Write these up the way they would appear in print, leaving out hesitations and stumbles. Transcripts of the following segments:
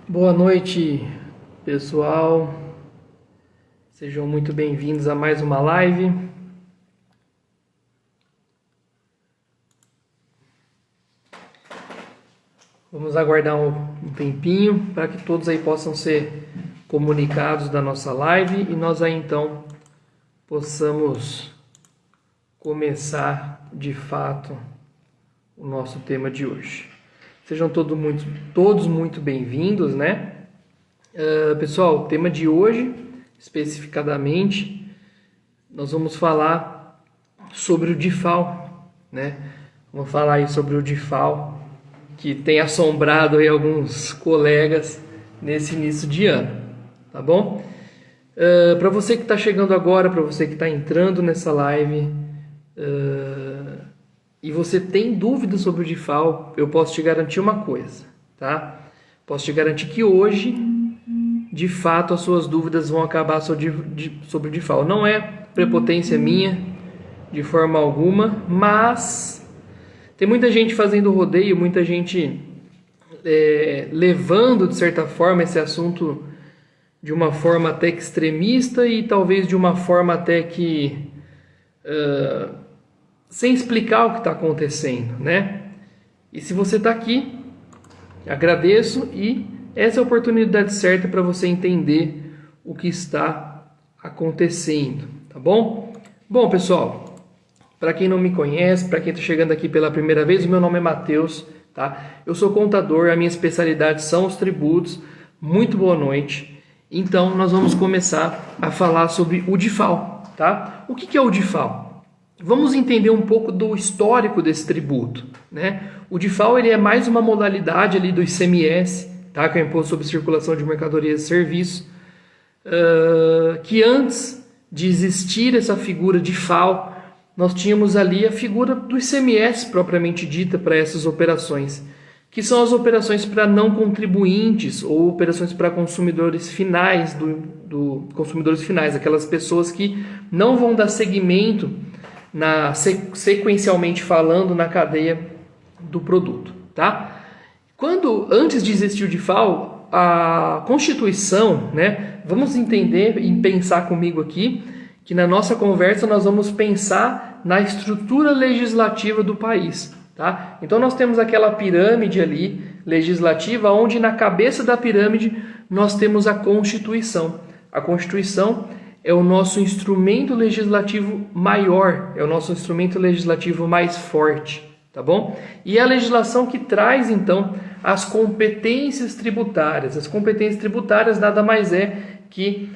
Boa noite, pessoal. Sejam muito bem-vindos a mais uma live. Vamos aguardar um tempinho para que todos aí possam ser comunicados da nossa live e nós aí então possamos começar de fato o nosso tema de hoje. Sejam todos muito bem-vindos, né? Pessoal, o tema de hoje, especificadamente, nós vamos falar sobre o DIFAL, né? Vamos falar aí sobre o DIFAL, que tem assombrado aí alguns colegas nesse início de ano, tá bom? Para você que está chegando agora, para você que está entrando nessa live, e você tem dúvidas sobre o DIFAL, eu posso te garantir uma coisa, tá? Posso te garantir que hoje, de fato, as suas dúvidas vão acabar sobre o DIFAL. Não é prepotência minha, de forma alguma, mas tem muita gente fazendo rodeio, muita gente levando, de certa forma, esse assunto de uma forma até que extremista e talvez de uma forma até que sem explicar o que está acontecendo, né? E se você está aqui, agradeço e essa é a oportunidade certa para você entender o que está acontecendo, tá bom? Bom, pessoal, para quem não me conhece, para quem está chegando aqui pela primeira vez, o meu nome é Matheus, tá? Eu sou contador, a minha especialidade são os tributos. Muito boa noite. Então, nós vamos começar a falar sobre o DIFAL, tá? O que é o DIFAL? Vamos entender um pouco do histórico desse tributo, né? O DIFAL ele é mais uma modalidade ali do ICMS, tá? Que é o Imposto sobre Circulação de Mercadorias e Serviços, que antes de existir essa figura DIFAL, nós tínhamos ali a figura do ICMS propriamente dita para essas operações, que são as operações para não contribuintes ou operações para consumidores finais, consumidores finais, aquelas pessoas que não vão dar seguimento sequencialmente falando na cadeia do produto, tá? Antes de existir o DIFAL, a Constituição, né? Vamos entender e pensar comigo aqui que na nossa conversa nós vamos pensar na estrutura legislativa do país, tá? Então nós temos aquela pirâmide ali legislativa, onde na cabeça da pirâmide nós temos a Constituição. A Constituição é o nosso instrumento legislativo maior, é o nosso instrumento legislativo mais forte, tá bom? E é a legislação que traz, então, as competências tributárias. As competências tributárias nada mais é que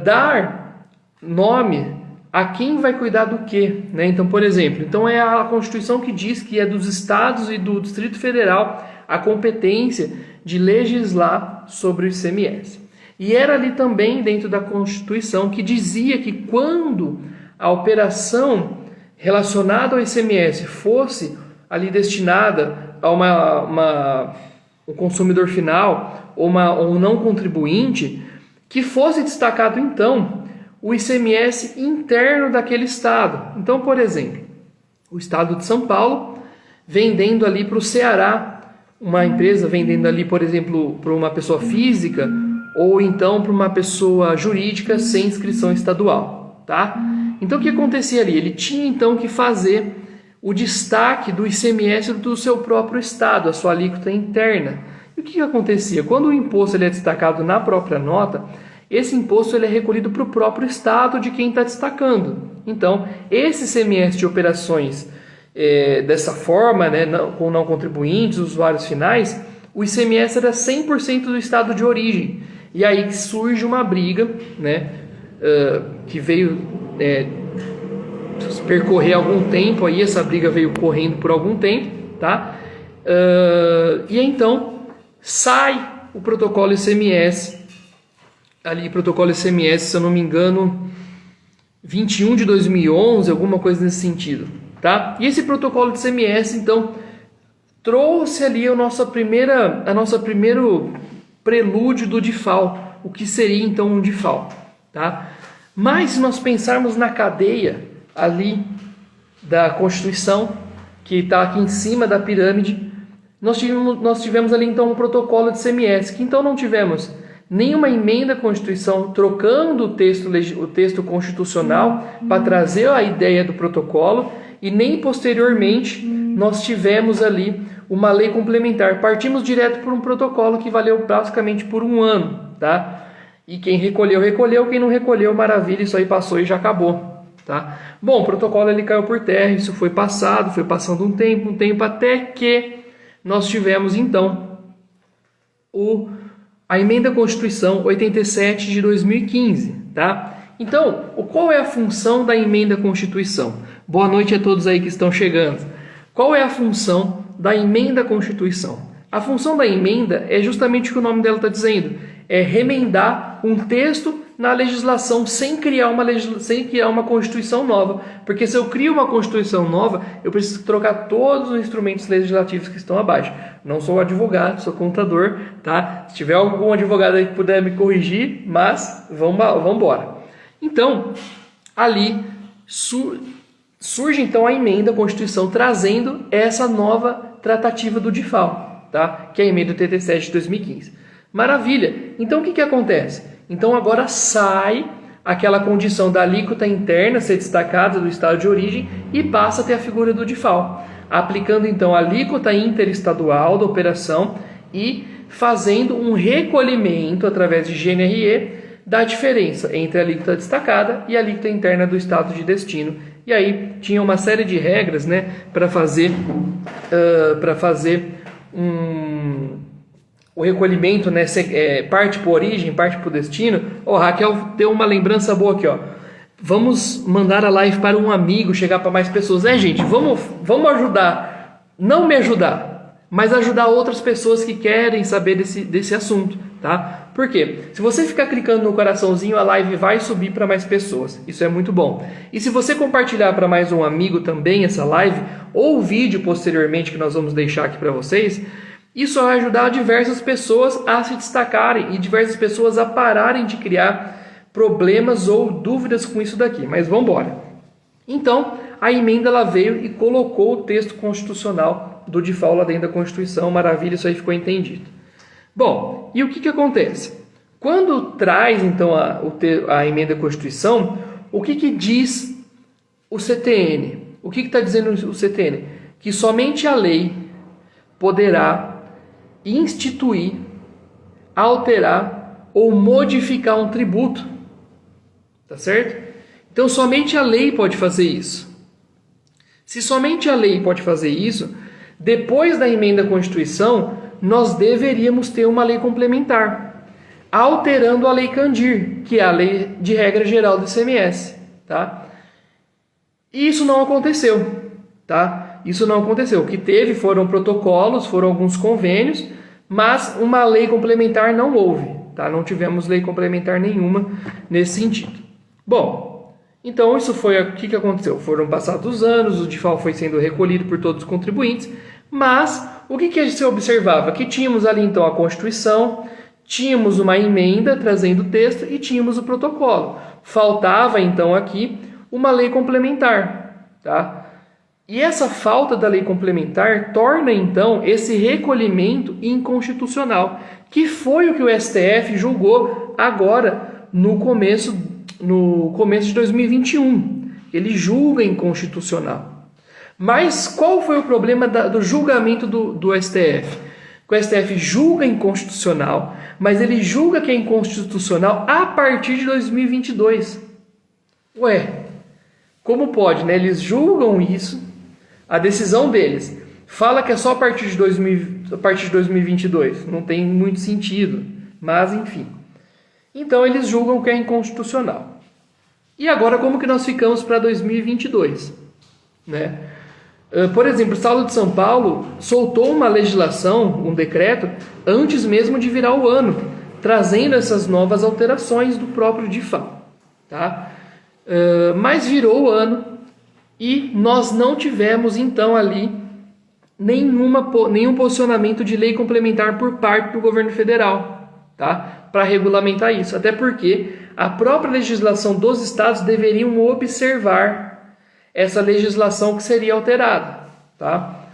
dar nome a quem vai cuidar do quê, né? Então, por exemplo, é a Constituição que diz que é dos estados e do Distrito Federal a competência de legislar sobre o ICMS. E era ali também dentro da Constituição que dizia que quando a operação relacionada ao ICMS fosse ali destinada a um consumidor final ou um não contribuinte, que fosse destacado então o ICMS interno daquele estado. Então, por exemplo, o estado de São Paulo vendendo ali para o Ceará, uma empresa vendendo ali, por exemplo, para uma pessoa física ou então para uma pessoa jurídica sem inscrição estadual, tá? Então o que acontecia ali? Ele tinha então que fazer o destaque do ICMS do seu próprio estado, a sua alíquota interna. E o que acontecia? Quando o imposto ele é destacado na própria nota, esse imposto ele é recolhido para o próprio estado de quem está destacando. Então, esse ICMS de operações dessa forma, né, com não contribuintes, usuários finais, o ICMS era 100% do estado de origem. E aí surge uma briga, né, que veio percorrer algum tempo, aí essa briga veio correndo por algum tempo, tá? E então sai o protocolo ICMS, ali protocolo ICMS, se eu não me engano, 21 de 2011, alguma coisa nesse sentido, tá? E esse protocolo de ICMS, então, trouxe ali o nosso primeiro prelúdio do DIFAL, o que seria então um DIFAL, tá? Mas se nós pensarmos na cadeia ali da Constituição, que está aqui em cima da pirâmide, nós tivemos ali então um protocolo de CMS, que então não tivemos nenhuma emenda à Constituição trocando o texto constitucional para trazer a ideia do protocolo, e nem posteriormente nós tivemos ali uma lei complementar. Partimos direto por um protocolo que valeu basicamente por um ano, tá? E quem recolheu, recolheu, quem não recolheu, maravilha, isso aí passou e já acabou, tá? Bom, o protocolo ele caiu por terra, isso foi passado, foi passando um tempo, até que nós tivemos então a emenda à Constituição 87 de 2015, tá? Então, qual é a função da emenda à Constituição? Boa noite a todos aí que estão chegando. Qual é a função da emenda à Constituição? A função da emenda é justamente o que o nome dela está dizendo, é remendar um texto na legislação sem criar uma Constituição nova. Porque se eu crio uma Constituição nova, eu preciso trocar todos os instrumentos legislativos que estão abaixo. Não sou advogado, sou contador, tá? Se tiver algum advogado aí que puder me corrigir, mas vamos embora. Então, ali surge então a emenda à Constituição trazendo essa nova tratativa do DIFAL, tá? Que é a emenda do TT7 de 2015. Maravilha! Então o que acontece? Então agora sai aquela condição da alíquota interna ser destacada do estado de origem e passa a ter a figura do DIFAL, aplicando então a alíquota interestadual da operação e fazendo um recolhimento através de GNRE da diferença entre a alíquota destacada e a alíquota interna do estado de destino. E aí tinha uma série de regras, né, para fazer o recolhimento, né, parte por origem, parte por destino. Raquel deu uma lembrança boa aqui, ó. Vamos mandar a live para um amigo, chegar para mais pessoas. Gente, vamos ajudar, não me ajudar, mas ajudar outras pessoas que querem saber desse assunto, tá? Por quê? Se você ficar clicando no coraçãozinho, a live vai subir para mais pessoas. Isso é muito bom. E se você compartilhar para mais um amigo também essa live, ou o vídeo posteriormente que nós vamos deixar aqui para vocês, isso vai ajudar diversas pessoas a se destacarem e diversas pessoas a pararem de criar problemas ou dúvidas com isso daqui. Mas vamos embora. Então, a emenda ela veio e colocou o texto constitucional do DIFAL lá dentro da Constituição. Maravilha, isso aí ficou entendido. Bom, e o que acontece? Quando traz então a emenda à Constituição, o que diz o CTN? O que está dizendo o CTN? Que somente a lei poderá instituir, alterar ou modificar um tributo. Tá certo? Então somente a lei pode fazer isso. Se somente a lei pode fazer isso, depois da emenda à Constituição, nós deveríamos ter uma lei complementar, alterando a Lei Candir, que é a lei de regra geral do ICMS, tá? E isso não aconteceu, tá? Isso não aconteceu. O que teve foram protocolos, foram alguns convênios, mas uma lei complementar não houve, tá? Não tivemos lei complementar nenhuma nesse sentido. Bom, então isso foi o que aconteceu. Foram passados os anos, o DIFAL foi sendo recolhido por todos os contribuintes, mas o que se observava? Que tínhamos ali então a Constituição, tínhamos uma emenda trazendo o texto e tínhamos o protocolo. Faltava então aqui uma lei complementar, tá? E essa falta da lei complementar torna então esse recolhimento inconstitucional, que foi o que o STF julgou agora no começo de 2021. Ele julga inconstitucional. Mas qual foi o problema do julgamento do STF? O STF julga inconstitucional, mas ele julga que é inconstitucional a partir de 2022. Ué, como pode, né? Eles julgam isso, a decisão deles fala que é só a partir de 2022. Não tem muito sentido, mas enfim. Então eles julgam que é inconstitucional. E agora como que nós ficamos para 2022? Né? Por exemplo, o Estado de São Paulo soltou uma legislação, um decreto, antes mesmo de virar o ano, trazendo essas novas alterações do próprio DIFAL. Tá? Mas virou o ano e nós não tivemos então ali nenhum posicionamento de lei complementar por parte do governo federal, tá? Para regulamentar isso. Até porque a própria legislação dos estados deveriam observar essa legislação que seria alterada, tá?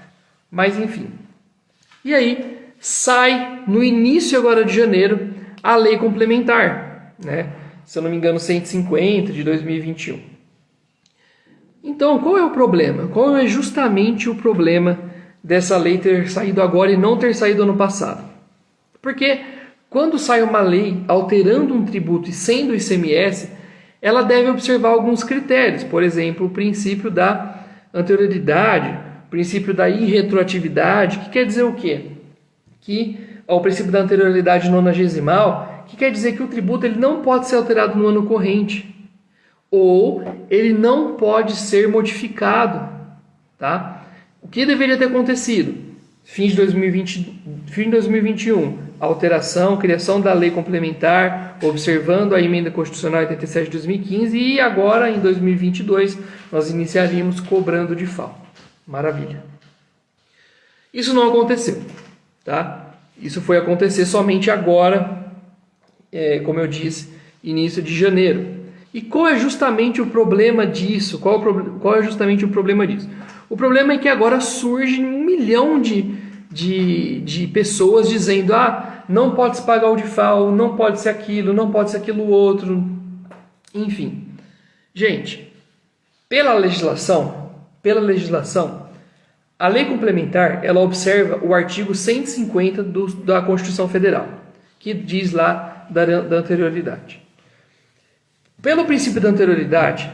Mas enfim. E aí sai no início agora de janeiro a lei complementar, né? Se eu não me engano 150 de 2021. Então, qual é o problema? Qual é justamente o problema dessa lei ter saído agora e não ter saído ano passado? Porque quando sai uma lei alterando um tributo e sendo o ICMS, ela deve observar alguns critérios. Por exemplo, o princípio da anterioridade, o princípio da irretroatividade, que quer dizer o quê? O princípio da anterioridade nonagesimal, que quer dizer que o tributo ele não pode ser alterado no ano corrente, ou ele não pode ser modificado, tá? O que deveria ter acontecido? Fim de 2021, alteração, criação da lei complementar, observando a emenda constitucional 87 de 2015 e agora em 2022 nós iniciaríamos cobrando de FAO. Maravilha. Isso não aconteceu, tá? Isso foi acontecer somente agora, como eu disse, início de janeiro. E qual é justamente o problema disso? Qual é justamente o problema disso? O problema é que agora surge 1 milhão de pessoas dizendo não pode se pagar o DIFAL, não pode ser aquilo, não pode ser aquilo outro. Enfim. Gente, pela legislação, a lei complementar, ela observa o artigo 150 da Constituição Federal, que diz lá da anterioridade. Pelo princípio da anterioridade,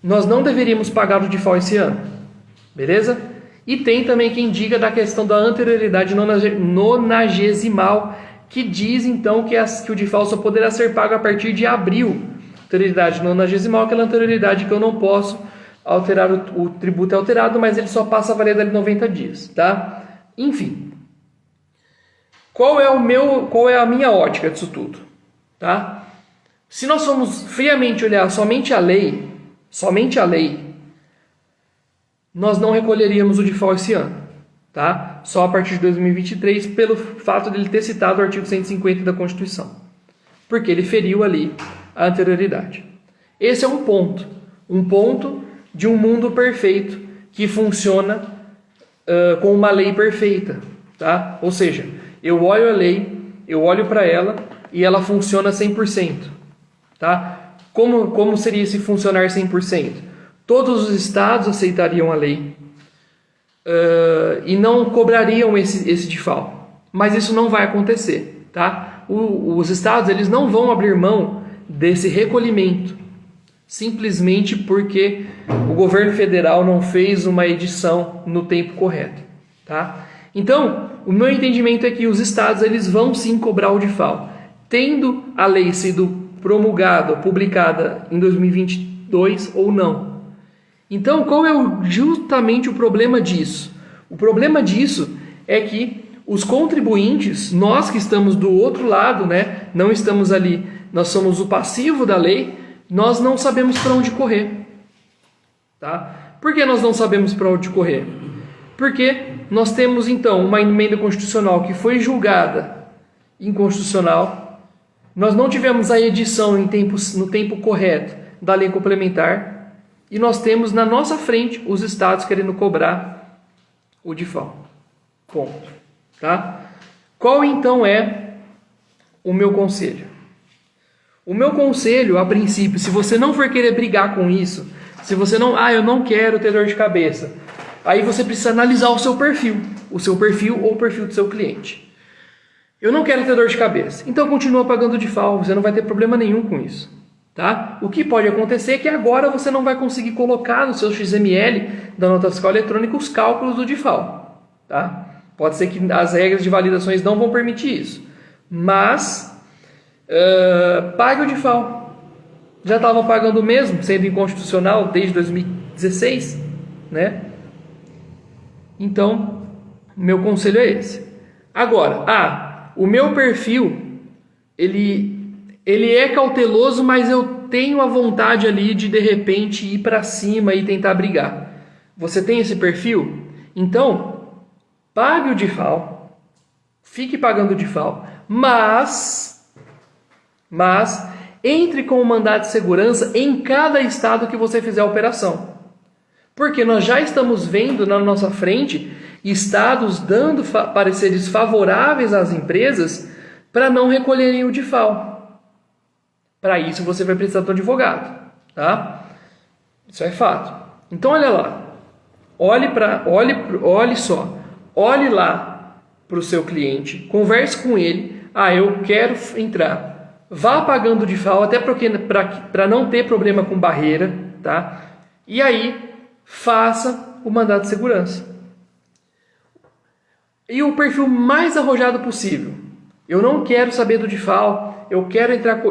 nós não deveríamos pagar o DIFAL esse ano, beleza? E tem também quem diga da questão da anterioridade nonagesimal, que diz então que o DIFAL só poderá ser pago a partir de abril. Anterioridade nonagesimal, aquela anterioridade que eu não posso alterar, o tributo é alterado, mas ele só passa a valer dali 90 dias, tá? Enfim. Qual é a minha ótica disso tudo, tá? Se nós formos friamente olhar somente a lei, nós não recolheríamos o DIFAL esse ano, tá? Só a partir de 2023, pelo fato de ele ter citado o artigo 150 da Constituição, porque ele feriu ali a anterioridade. Esse é um ponto de um mundo perfeito que funciona com uma lei perfeita, tá? Ou seja, eu olho a lei, eu olho para ela e ela funciona 100%. Tá? Como seria esse funcionar 100%? Todos os estados aceitariam a lei e não cobrariam esse DIFAL. Mas isso não vai acontecer. Tá? Os estados eles não vão abrir mão desse recolhimento, simplesmente porque o governo federal não fez uma edição no tempo correto. Tá? Então, o meu entendimento é que os estados eles vão sim cobrar o DIFAL. Tendo a lei sido promulgada, publicada em 2022 ou não. Então, qual é justamente o problema disso? O problema disso é que os contribuintes, nós que estamos do outro lado, né, não estamos ali, nós somos o passivo da lei, nós não sabemos para onde correr. Tá? Por que nós não sabemos para onde correr? Porque nós temos, então, uma emenda constitucional que foi julgada inconstitucional. Nós não tivemos a edição no tempo correto da lei complementar e nós temos na nossa frente os estados querendo cobrar o DIFAL. Ponto. Tá? Qual então é o meu conselho? O meu conselho, a princípio, se você não for querer brigar com isso, se você não, eu não quero ter dor de cabeça, aí você precisa analisar o seu perfil ou o perfil do seu cliente. Eu não quero ter dor de cabeça, então continua pagando o DIFAL, você não vai ter problema nenhum com isso. Tá? O que pode acontecer é que agora você não vai conseguir colocar no seu XML da nota fiscal eletrônica os cálculos do DIFAL. Tá? Pode ser que as regras de validações não vão permitir isso, mas pague o DIFAL. Já estava pagando mesmo, sendo inconstitucional desde 2016, né? Então, meu conselho é esse. Agora, o meu perfil, ele é cauteloso, mas eu tenho a vontade ali de repente ir para cima e tentar brigar. Você tem esse perfil? Então, pague o DIFAL, fique pagando o DIFAL, mas entre com o mandado de segurança em cada estado que você fizer a operação. Porque nós já estamos vendo na nossa frente estados dando pareceres favoráveis às empresas para não recolherem o DIFAL. Para isso você vai precisar do advogado, tá? Isso é fato. Então olha lá, olhe lá para o seu cliente, converse com ele. Eu quero entrar. Vá pagando o DIFAL até para não ter problema com barreira, tá? E aí faça o mandado de segurança. E o perfil mais arrojado possível. Eu não quero saber do DIFAL, eu quero entrar,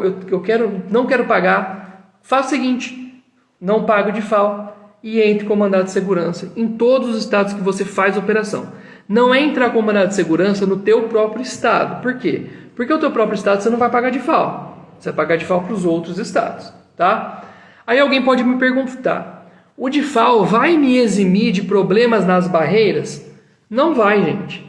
não quero pagar. Faça o seguinte, não pague o DIFAL e entre com o mandado de segurança em todos os estados que você faz a operação. Não é entrar com o mandado de segurança no teu próprio estado. Por quê? Porque o teu próprio estado você não vai pagar DIFAL. Você vai pagar DIFAL para os outros estados, tá? Aí alguém pode me perguntar, o DIFAL vai me eximir de problemas nas barreiras? Não vai, gente.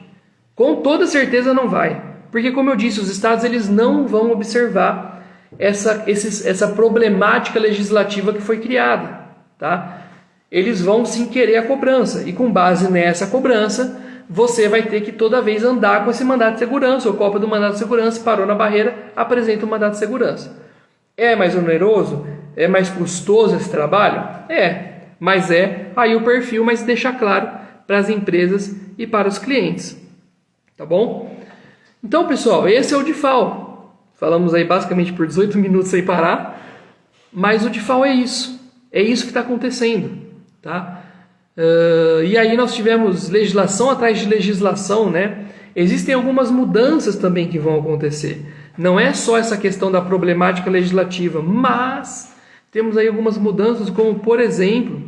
Com toda certeza não vai. Porque, como eu disse, os estados eles não vão observar essa problemática legislativa que foi criada, tá? Eles vão sim querer a cobrança. E com base nessa cobrança, você vai ter que toda vez andar com esse mandado de segurança, ou cópia do mandado de segurança, parou na barreira, apresenta o mandado de segurança. É mais oneroso? É mais custoso esse trabalho? Mas aí o perfil, mas deixa claro para as empresas e para os clientes. Tá bom? Então, pessoal, esse é o DIFAL. Falamos aí basicamente por 18 minutos sem parar, mas o DIFAL é isso. É isso que está acontecendo, tá? E aí nós tivemos legislação atrás de legislação, né? Existem algumas mudanças também que vão acontecer. Não é só essa questão da problemática legislativa, mas temos aí algumas mudanças, como, por exemplo,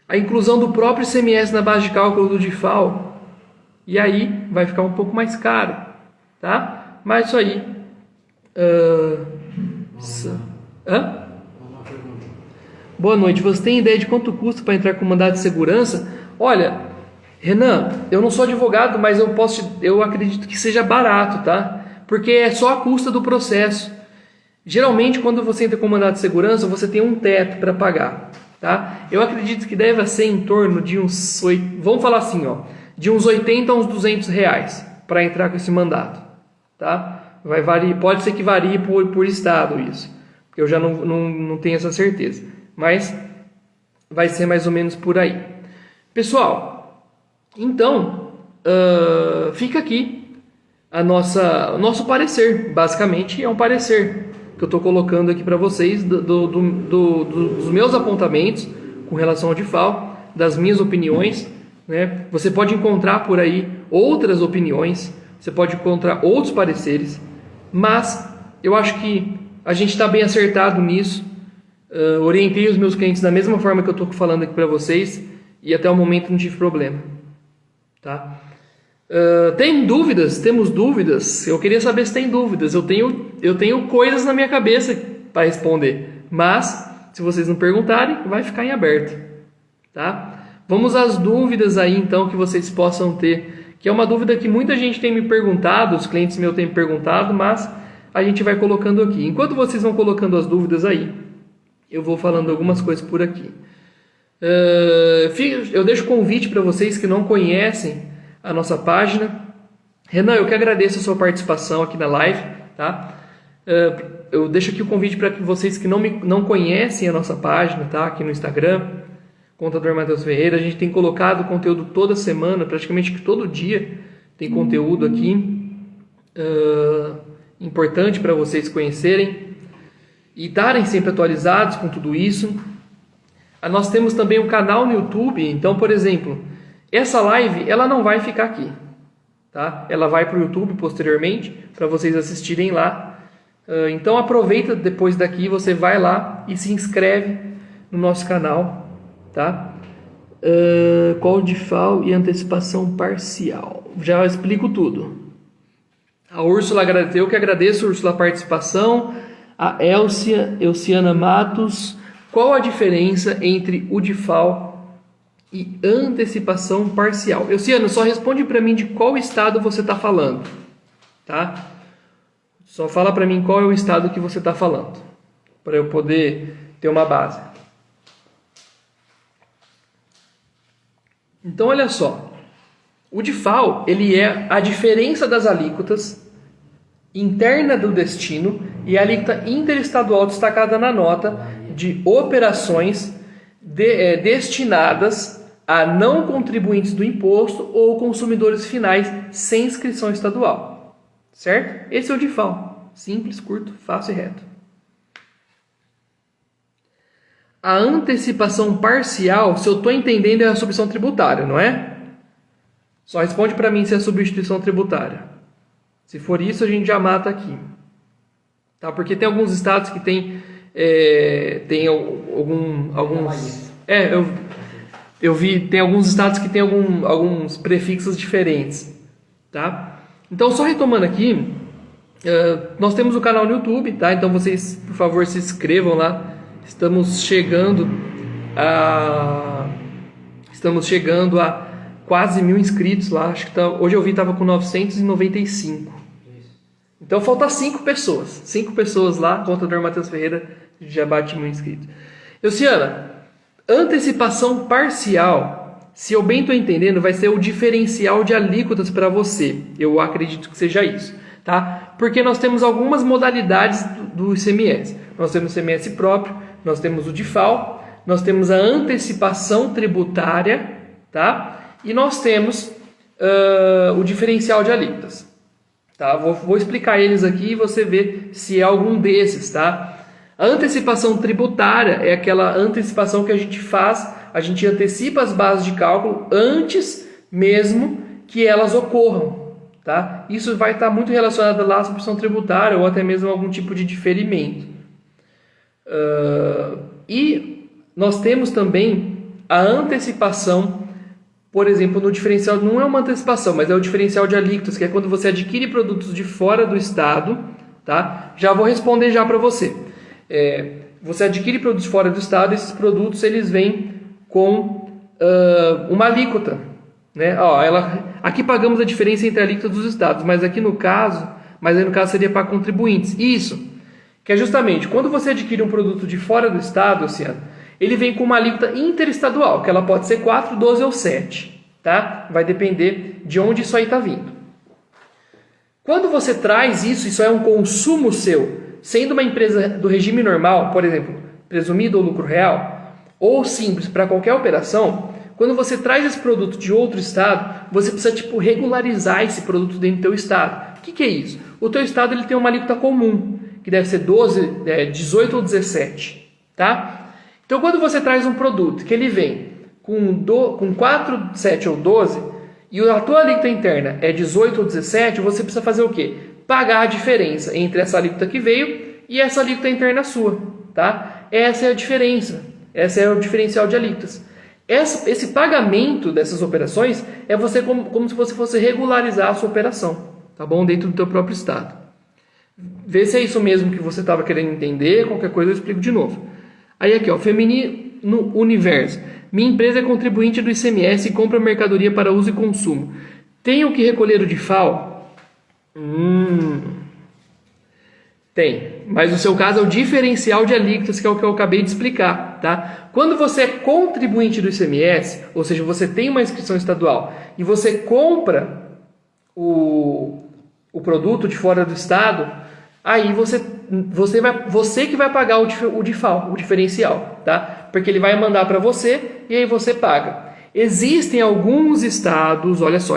a inclusão do próprio ICMS na base de cálculo do DIFAL. E aí vai ficar um pouco mais caro, tá? Mas isso aí... Boa noite, você tem ideia de quanto custa para entrar com mandado de segurança? Olha, Renan, eu não sou advogado, mas eu acredito que seja barato, tá? Porque é só a custa do processo. Geralmente, quando você entra com mandado de segurança, você tem um teto para pagar, tá? Eu acredito que deve ser em torno de uns... Vamos falar assim, ó, de uns 80 a uns 200 reais para entrar com esse mandado, tá? Vai variar, pode ser que varie por estado isso, porque eu já não tenho essa certeza, mas vai ser mais ou menos por aí. Pessoal, então, fica aqui o nosso parecer. Basicamente é um parecer que eu estou colocando aqui para vocês dos meus apontamentos com relação ao DIFAL, das minhas opiniões, né? Você pode encontrar por aí outras opiniões, você pode encontrar outros pareceres, mas eu acho que a gente está bem acertado nisso. Orientei os meus clientes da mesma forma que eu estou falando aqui para vocês e até o momento não tive problema, tá? Tem dúvidas? Temos dúvidas? Eu queria saber se tem dúvidas. Eu tenho coisas na minha cabeça para responder, mas se vocês não perguntarem, vai ficar em aberto, tá? Vamos às dúvidas aí então que vocês possam ter, que é uma dúvida que muita gente tem me perguntado, os clientes meus têm me perguntado, mas a gente vai colocando aqui. Enquanto vocês vão colocando as dúvidas aí, eu vou falando algumas coisas por aqui. Eu deixo convite para vocês que não conhecem a nossa página. Renan, eu que agradeço a sua participação aqui na live, tá? Eu deixo aqui o convite para vocês que não conhecem a nossa página, tá? Aqui no Instagram, Contador Matheus Ferreira. A gente tem colocado conteúdo toda semana, praticamente todo dia tem conteúdo aqui, importante para vocês conhecerem e estarem sempre atualizados com tudo isso. Nós temos também um canal no YouTube. Então, por exemplo, essa live ela não vai ficar aqui, tá? Ela vai para o YouTube posteriormente para vocês assistirem lá. Então aproveita, depois daqui você vai lá e se inscreve no nosso canal, tá? Qual DIFAL e antecipação parcial? Já explico tudo. A Úrsula, eu que agradeço, Úrsula, a participação. A Elciana Matos. Qual a diferença entre o DIFAL e antecipação parcial? Elciana, só responde para mim de qual estado você está falando, tá? Só fala para mim qual é o estado que você está falando, para eu poder ter uma base. Então, olha só. O DIFAL, ele é a diferença das alíquotas interna do destino e a alíquota interestadual destacada na nota de operações destinadas a não contribuintes do imposto ou consumidores finais sem inscrição estadual. Certo? Esse é o DIFAL. Simples, curto, fácil e reto. A antecipação parcial, se eu estou entendendo, é a substituição tributária, não é? Só responde para mim se é substituição tributária. Se for isso, a gente já mata aqui. Tá? Porque tem alguns estados que tem alguns... Eu vi, tem alguns estados que tem alguns prefixos diferentes. Tá? Então, só retomando aqui, nós temos o canal no YouTube, tá? Então vocês, por favor, se inscrevam lá. Estamos chegando a quase 1.000 inscritos lá. Acho que hoje eu vi estava com 995. Então falta 5 pessoas. 5 pessoas lá, contador Matheus Ferreira, já bate 1.000 inscritos. Luciana, antecipação parcial, se eu bem estou entendendo, vai ser o diferencial de alíquotas para você. Eu acredito que seja isso, tá? Porque nós temos algumas modalidades do ICMS. Nós temos o ICMS próprio, nós temos o DIFAL, nós temos a antecipação tributária, tá? E nós temos o diferencial de alíquotas. Tá? Vou explicar eles aqui e você vê se é algum desses. Tá? A antecipação tributária é aquela antecipação que a gente faz, a gente antecipa as bases de cálculo antes mesmo que elas ocorram. Tá? Isso vai estar muito relacionado lá à substituição tributária ou até mesmo algum tipo de diferimento. E nós temos também a antecipação, por exemplo, no diferencial, não é uma antecipação, mas é o diferencial de alíquotas, que é quando você adquire produtos de fora do estado, tá? Já vou responder já para você. Você adquire produtos fora do estado, esses produtos eles vêm com uma alíquota, né? Aqui pagamos a diferença entre a alíquota dos estados, mas aí no caso seria para contribuintes. Isso, que é justamente quando você adquire um produto de fora do estado, Luciano, ele vem com uma alíquota interestadual, que ela pode ser 4, 12 ou 7, tá? Vai depender de onde isso aí está vindo. Quando você traz isso é um consumo seu, sendo uma empresa do regime normal, por exemplo, presumido ou lucro real, ou simples para qualquer operação, quando você traz esse produto de outro estado, você precisa regularizar esse produto dentro do teu estado. O que é isso? O teu estado ele tem uma alíquota comum, que deve ser 12, 18 ou 17, tá? Então, quando você traz um produto que ele vem com 4, 7 ou 12 e a tua alíquota interna é 18 ou 17, você precisa fazer o quê? Pagar a diferença entre essa alíquota que veio e essa alíquota interna sua, tá? Essa é a diferença, essa é o diferencial de alíquotas. Esse pagamento dessas operações é você como se você fosse regularizar a sua operação, tá bom? Dentro do teu próprio estado. Vê se é isso mesmo que você estava querendo entender, qualquer coisa eu explico de novo. Aí aqui, Feminino Universo. Minha empresa é contribuinte do ICMS e compra mercadoria para uso e consumo. Tenho que recolher o DIFAL? Tem, mas no seu caso é o diferencial de alíquotas, que é o que eu acabei de explicar, tá? Quando você é contribuinte do ICMS, ou seja, você tem uma inscrição estadual e você compra o produto de fora do estado, aí você que vai pagar o DIFAL, o diferencial, tá? Porque ele vai mandar para você e aí você paga. Existem alguns estados, olha só,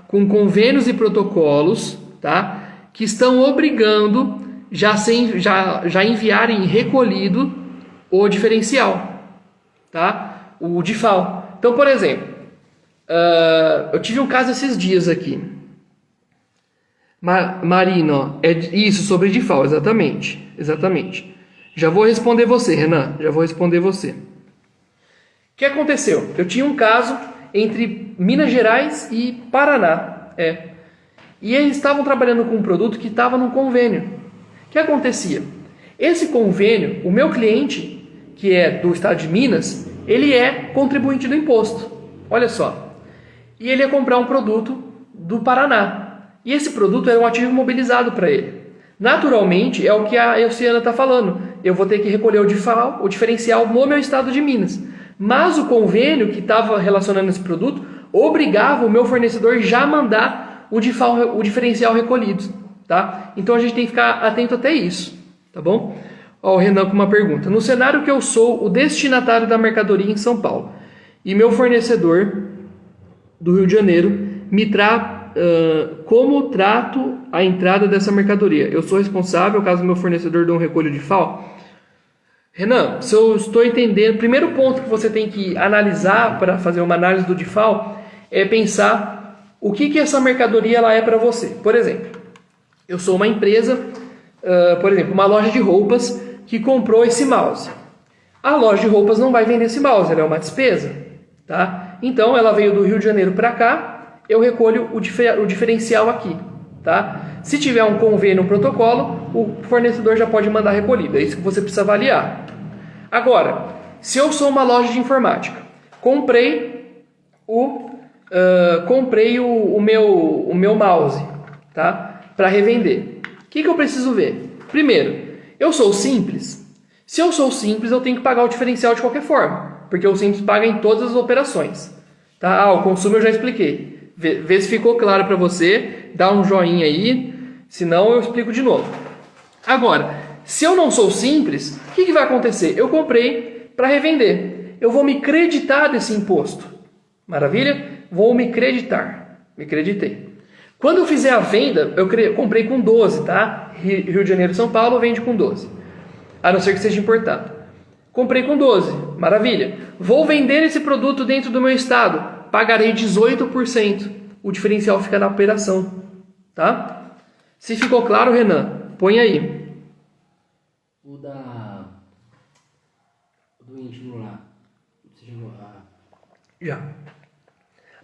com convênios e protocolos, tá? Que estão obrigando já enviarem recolhido o diferencial, tá? O DIFAL. Então, por exemplo, eu tive um caso esses dias aqui. Marino, isso sobre DIFAL, exatamente. Já vou responder você, Renan, O que aconteceu? Eu tinha um caso entre Minas Gerais e Paraná, e eles estavam trabalhando com um produto que estava num convênio. O que acontecia? Esse convênio, o meu cliente, que é do estado de Minas, ele é contribuinte do imposto. Olha só. E ele ia comprar um produto do Paraná. E esse produto era um ativo imobilizado para ele. Naturalmente, é o que a Elciana está falando. Eu vou ter que recolher o diferencial no meu estado de Minas. Mas o convênio que estava relacionando esse produto obrigava o meu fornecedor já a mandar o diferencial recolhido, tá? Então a gente tem que ficar atento até isso, tá bom? Ó, o Renan com uma pergunta. No cenário que eu sou o destinatário da mercadoria em São Paulo e meu fornecedor do Rio de Janeiro como trato a entrada dessa mercadoria? Eu sou responsável caso meu fornecedor dê um recolho de FAO? Renan, se eu estou entendendo, o primeiro ponto que você tem que analisar para fazer uma análise do DIFAL é pensar o que essa mercadoria ela é para você. Por exemplo, eu sou uma empresa, por exemplo, uma loja de roupas que comprou esse mouse. A loja de roupas não vai vender esse mouse, ela é uma despesa, tá? Então ela veio do Rio de Janeiro para cá, eu recolho o diferencial aqui, tá? Se tiver um convênio, um protocolo, o fornecedor já pode mandar recolhido. É isso que você precisa avaliar. Agora, se eu sou uma loja de informática, comprei o meu mouse, tá? Para revender. O que eu preciso ver? Primeiro, eu sou simples. Se eu sou simples, eu tenho que pagar o diferencial de qualquer forma, porque o simples paga em todas as operações. Tá? O consumo eu já expliquei. Vê se ficou claro para você, dá um joinha aí, senão eu explico de novo. Agora, se eu não sou simples, o que vai acontecer? Eu comprei para revender. Eu vou me creditar desse imposto. Maravilha? Vou me creditar. Me creditei. Quando eu fizer a venda, eu comprei com 12, tá? Rio de Janeiro e São Paulo vende com 12. A não ser que seja importado. Comprei com 12. Maravilha. Vou vender esse produto dentro do meu estado. Pagarei 18%. O diferencial fica na operação. Tá? Se ficou claro, Renan, põe aí. O do íntimo lá. Você chegou a... Já.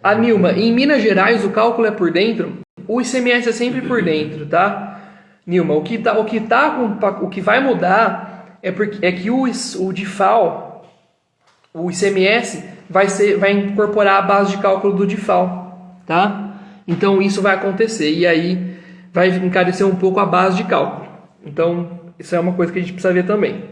A Nilma, em Minas Gerais o cálculo é por dentro? O ICMS é sempre por dentro, tá? Nilma, o que vai mudar é que o DIFAL, o ICMS, vai incorporar a base de cálculo do DIFAL, tá? Então isso vai acontecer e aí vai encarecer um pouco a base de cálculo. Então isso é uma coisa que a gente precisa ver também.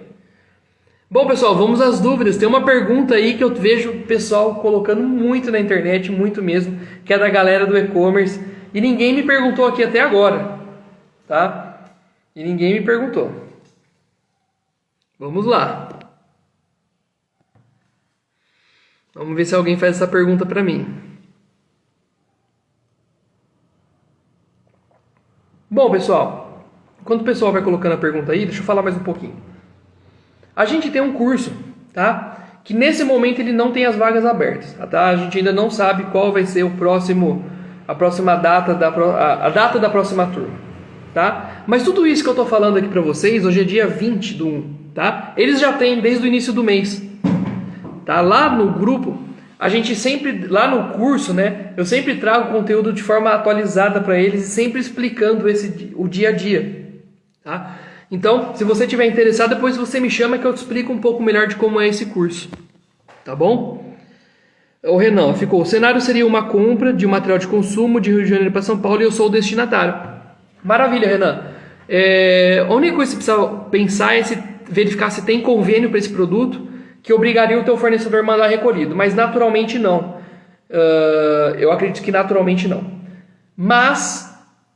Bom, pessoal, vamos às dúvidas. Tem uma pergunta aí que eu vejo o pessoal colocando muito na internet, muito mesmo, que é da galera do e-commerce. E ninguém me perguntou aqui até agora, tá? E ninguém me perguntou. Vamos lá. Vamos ver se alguém faz essa pergunta para mim. Bom, pessoal, enquanto o pessoal vai colocando a pergunta aí, deixa eu falar mais um pouquinho. A gente tem um curso, tá? Que nesse momento ele não tem as vagas abertas, tá? A gente ainda não sabe qual vai ser a próxima data a data da próxima turma, tá? Mas tudo isso que eu tô falando aqui para vocês, hoje é dia 20 do 1, tá? Eles já têm desde o início do mês, tá? Lá no grupo, a gente sempre, lá no curso, né? Eu sempre trago conteúdo de forma atualizada para eles, sempre explicando o dia a dia, tá? Então, se você estiver interessado, depois você me chama que eu te explico um pouco melhor de como é esse curso. Tá bom? O Renan ficou. O cenário seria uma compra de um material de consumo de Rio de Janeiro para São Paulo e eu sou o destinatário. Maravilha, Renan. A única coisa que você precisa pensar é verificar se tem convênio para esse produto que obrigaria o teu fornecedor a mandar recolhido. Mas naturalmente não. Eu acredito que naturalmente não. Mas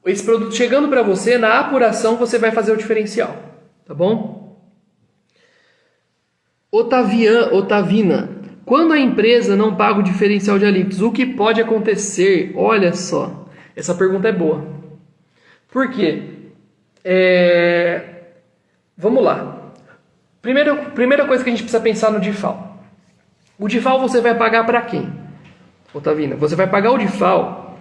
esse produto chegando para você, na apuração você vai fazer o diferencial, tá bom? Otavina, quando a empresa não paga o diferencial de alíquotas, o que pode acontecer? Olha só, essa pergunta é boa. Por quê? Vamos lá. Primeira coisa que a gente precisa pensar no DIFAL. O DIFAL você vai pagar para quem? Otavina, você vai pagar o DIFAL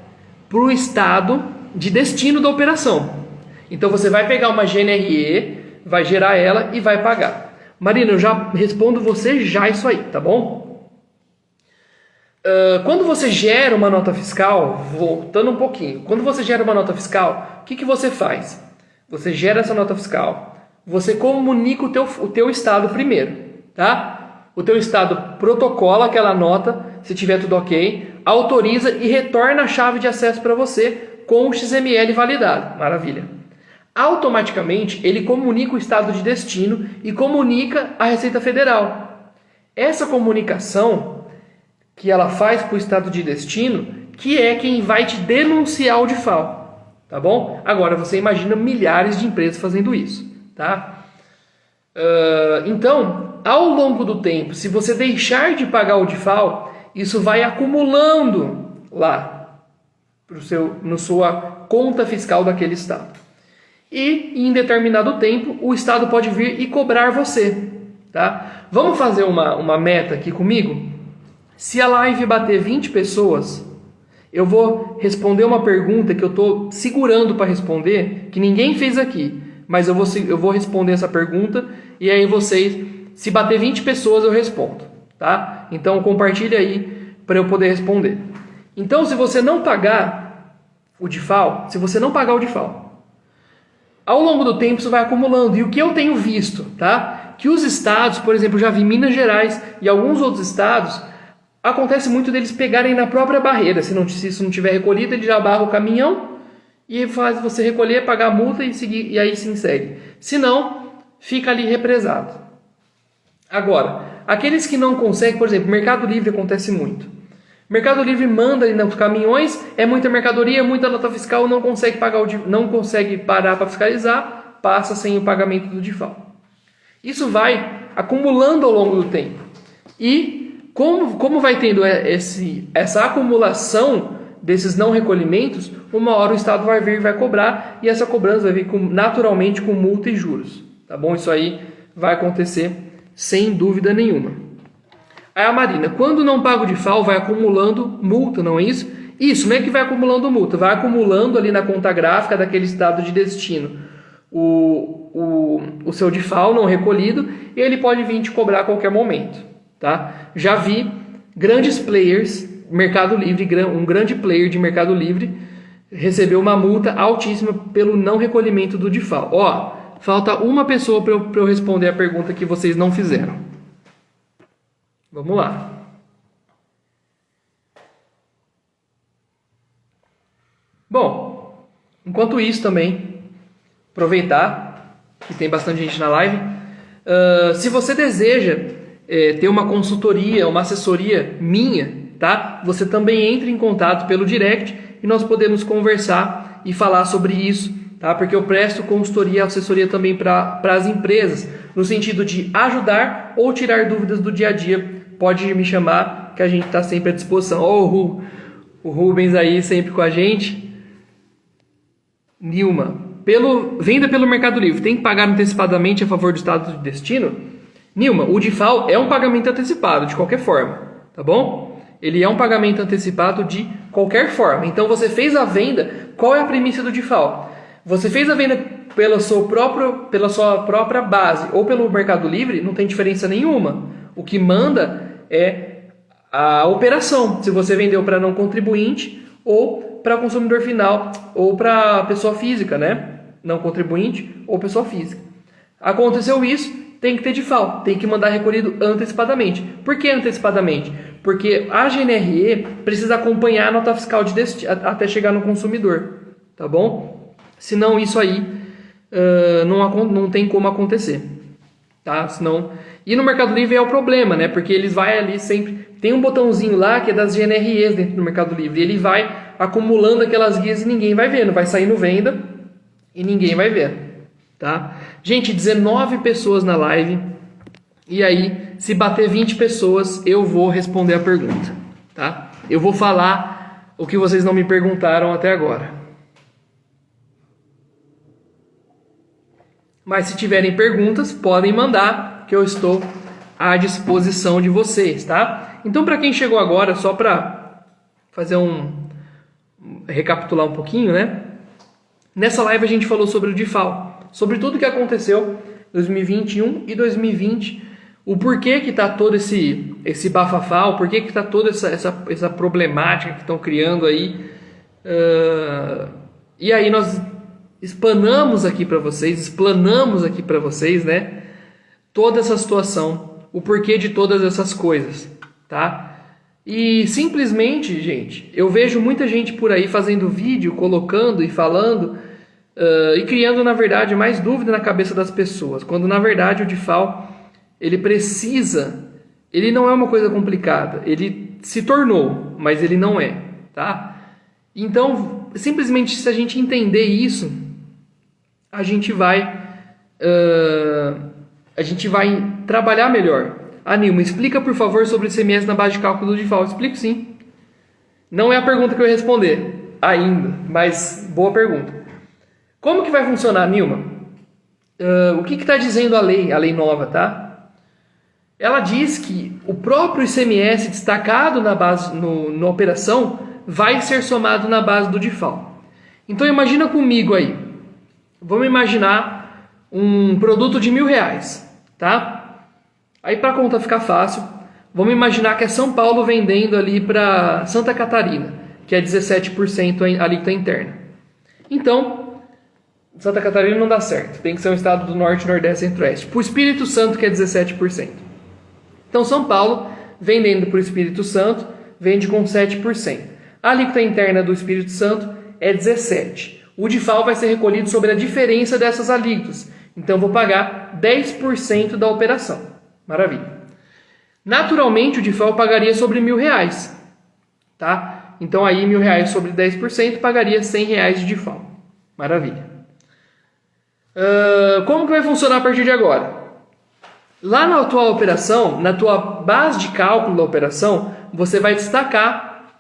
para o estado de destino da operação. Então você vai pegar uma GNRE, vai gerar ela e vai pagar. Marina, eu já respondo você já isso aí, tá bom? Quando você gera uma nota fiscal, voltando um pouquinho, quando você gera uma nota fiscal, o que você faz? Você gera essa nota fiscal, você comunica o teu estado primeiro, tá? O teu estado protocola aquela nota, se tiver tudo ok, autoriza e retorna a chave de acesso para você com o XML validado. Maravilha. Automaticamente, ele comunica o estado de destino e comunica a Receita Federal. Essa comunicação que ela faz para o estado de destino, que é quem vai te denunciar o DIFAL, tá bom? Agora, você imagina milhares de empresas fazendo isso, tá? Então, ao longo do tempo, se você deixar de pagar o DIFAL, isso vai acumulando lá na sua conta fiscal daquele estado. E em determinado tempo, o estado pode vir e cobrar você, tá? Vamos fazer uma meta aqui comigo? Se a live bater 20 pessoas, eu vou responder uma pergunta que eu estou segurando para responder, que ninguém fez aqui, mas eu vou responder essa pergunta e aí vocês, se bater 20 pessoas, eu respondo, tá? Então compartilha aí para eu poder responder. Então, se você não pagar o DIFAL, ao longo do tempo isso vai acumulando. E o que eu tenho visto, tá? Que os estados, por exemplo, eu já vi Minas Gerais e alguns outros estados, acontece muito deles pegarem na própria barreira. Se isso não tiver recolhido, ele já barra o caminhão e faz você recolher, pagar a multa e seguir, e aí sim segue. Se não, fica ali represado. Agora, aqueles que não conseguem, por exemplo, Mercado Livre acontece muito. Mercado Livre manda ali nos caminhões, é muita mercadoria, muita nota fiscal, não consegue parar para fiscalizar, passa sem o pagamento do DIFAL. Isso vai acumulando ao longo do tempo. E como vai tendo essa acumulação desses não recolhimentos, uma hora o Estado vai vir e vai cobrar, e essa cobrança vai vir naturalmente com multa e juros. Tá bom? Isso aí vai acontecer sem dúvida nenhuma. Aí a Marina, quando não paga o DIFAL, vai acumulando multa, não é isso? Isso, não é que vai acumulando multa, vai acumulando ali na conta gráfica daquele estado de destino o seu DIFAL não recolhido, e ele pode vir te cobrar a qualquer momento, tá? Já vi grandes players, Mercado Livre, um grande player de Mercado Livre, recebeu uma multa altíssima pelo não recolhimento do DIFAL. Ó, falta uma pessoa para eu responder a pergunta que vocês não fizeram. Vamos lá. Bom, enquanto isso também, aproveitar que tem bastante gente na live. Se você deseja ter uma consultoria, uma assessoria minha, tá? Você também entra em contato pelo direct e nós podemos conversar e falar sobre isso, tá? Porque eu presto consultoria e assessoria também para as empresas, no sentido de ajudar ou tirar dúvidas do dia a dia. Pode me chamar, que a gente está sempre à disposição. Ó, o Rubens aí sempre com a gente. Nilma, venda pelo Mercado Livre, tem que pagar antecipadamente a favor do estado de destino? Nilma, o DIFAL é um pagamento antecipado, de qualquer forma, tá bom? Ele é um pagamento antecipado de qualquer forma. Então, você fez a venda, qual é a premissa do DIFAL? Você fez a venda pela sua própria base ou pelo Mercado Livre, não tem diferença nenhuma. O que manda é a operação, se você vendeu para não contribuinte ou para consumidor final, ou para pessoa física, né? Não contribuinte ou pessoa física. Aconteceu isso, tem que ter DIFAL, tem que mandar recolhido antecipadamente. Por que antecipadamente? Porque a GNRE precisa acompanhar a nota fiscal de destino até chegar no consumidor, tá bom? Senão isso aí não tem como acontecer, tá? Senão... E no Mercado Livre é o problema, né? Porque eles vai ali sempre... Tem um botãozinho lá que é das GNREs dentro do Mercado Livre. E ele vai acumulando aquelas guias e ninguém vai vendo. Vai saindo venda e ninguém vai ver, tá? Gente, 19 pessoas na live. E aí, se bater 20 pessoas, eu vou responder a pergunta, tá? Eu vou falar o que vocês não me perguntaram até agora. Mas se tiverem perguntas, podem mandar, que eu estou à disposição de vocês, tá? Então, para quem chegou agora, só para fazer recapitular um pouquinho, né? Nessa live a gente falou sobre o DIFAL, sobre tudo que aconteceu em 2021 e 2020, o porquê que está todo esse bafafá, o porquê que está toda essa problemática que estão criando aí. E aí nós explanamos aqui para vocês, né? Toda essa situação, o porquê de todas essas coisas, tá? E simplesmente, gente, eu vejo muita gente por aí fazendo vídeo, colocando e falando e criando, na verdade, mais dúvida na cabeça das pessoas, quando na verdade o DIFAL ele precisa ele não é uma coisa complicada. Ele se tornou, mas ele não é, tá? Então, simplesmente se a gente entender isso, a gente vai trabalhar melhor. Nilma, explica por favor sobre ICMS na base de cálculo do DIFAL. Explico sim. Não é a pergunta que eu ia responder ainda, mas boa pergunta. Como que vai funcionar, Nilma? O que está dizendo a lei nova, tá? Ela diz que o próprio ICMS destacado na base, na operação, vai ser somado na base do DIFAL. Então imagina comigo aí. Vamos imaginar um produto de R$1.000, tá? Aí para a conta ficar fácil, vamos imaginar que é São Paulo vendendo ali para Santa Catarina, que é 17% a alíquota interna. Então, Santa Catarina não dá certo, tem que ser um estado do Norte, Nordeste e Centro-Oeste. Para o Espírito Santo, que é 17%. Então, São Paulo, vendendo para o Espírito Santo, vende com 7%. A alíquota interna do Espírito Santo é 17%. O DIFAL vai ser recolhido sobre a diferença dessas alíquotas. Então, vou pagar 10% da operação. Maravilha. Naturalmente, o DIFAL pagaria sobre R$1.000, tá? Então, aí R$1.000 sobre 10% pagaria R$100 de DIFAL. Maravilha. Como que vai funcionar a partir de agora? Lá na tua operação, na tua base de cálculo da operação, você vai destacar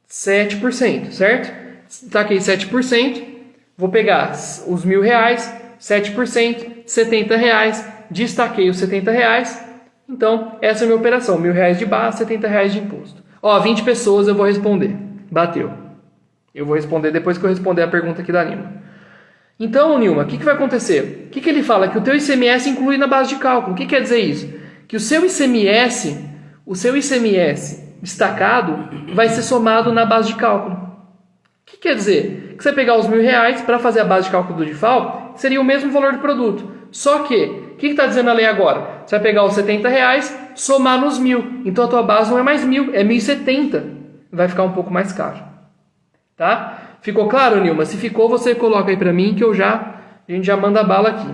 7%, certo? Destaquei 7%, vou pegar os R$1.000, 7%, R$70, destaquei os R$70. Então, essa é a minha operação, R$1.000 de base, R$70 de imposto. 20 pessoas eu vou responder. Bateu. Eu vou responder depois que eu responder a pergunta aqui da Nilma. Então, Nilma, o que vai acontecer? O que ele fala? Que o teu ICMS inclui na base de cálculo. O que quer dizer isso? Que o seu ICMS destacado vai ser somado na base de cálculo. O que quer dizer? Que você pegar os R$1.000 para fazer a base de cálculo do DIFAL, seria o mesmo valor do produto. Só que, o que está dizendo a lei agora? Você vai pegar os R$70, somar nos 1.000. Então a tua base não é mais 1.000, é 1.070. Vai ficar um pouco mais caro. Tá? Ficou claro, Nilma? Se ficou, você coloca aí para mim que a gente já manda bala aqui.